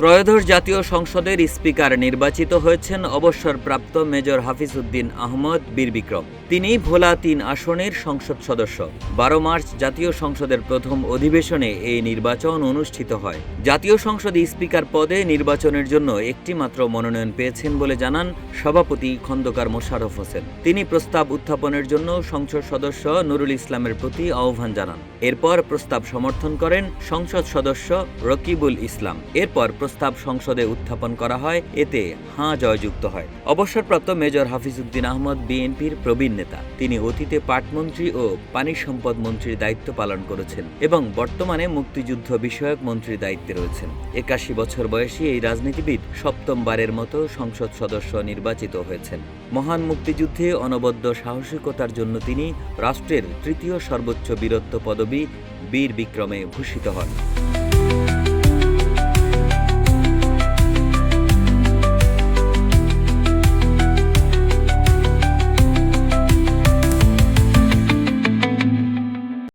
ত্রয়োদশ জাতীয় সংসদের স্পিকার নির্বাচিত হয়েছেন অবসরপ্রাপ্ত মেজর হাফিজউদ্দিন আহমদ বীর বিক্রম। তিনি ভোলা ৩ আসনের সংসদ সদস্য। ১২ মার্চ জাতীয় সংসদের প্রথম অধিবেশনে এই নির্বাচন অনুষ্ঠিত হয়। জাতীয় সংসদে স্পিকার পদে নির্বাচনের জন্য একটি মাত্র মনোনয়ন পেয়েছেন বলে জানান সভাপতি খন্দকার মোশাররফ হোসেন। তিনি প্রস্তাব উত্থাপনের জন্য সংসদ সদস্য নুরুল ইসলামের প্রতি আহ্বান জানান। এরপর প্রস্তাব সমর্থন করেন সংসদ সদস্য রকিবুল ইসলাম। এরপর প্রস্তাব সংসদে উত্থাপন করা হয়, এতে হাঁ জয়যুক্ত হয়। অবসরপ্রাপ্ত মেজর হাফিজউদ্দিন আহমদ বিএনপির প্রবীণ নেতা। তিনি অতীতে পাটমন্ত্রী ও পানি সম্পদ মন্ত্রীর দায়িত্ব পালন করেছেন এবং বর্তমানে মুক্তিযুদ্ধ বিষয়ক মন্ত্রীর দায়িত্বে রয়েছেন। ৮১ বছর বয়সী এই রাজনীতিবিদ সপ্তমবারের মতো সংসদ সদস্য নির্বাচিত হয়েছেন। মহান মুক্তিযুদ্ধে অনবদ্য সাহসিকতার জন্য তিনি রাষ্ট্রের তৃতীয় সর্বোচ্চ বীরত্ব পদবী বীর বিক্রমে ভূষিত হন।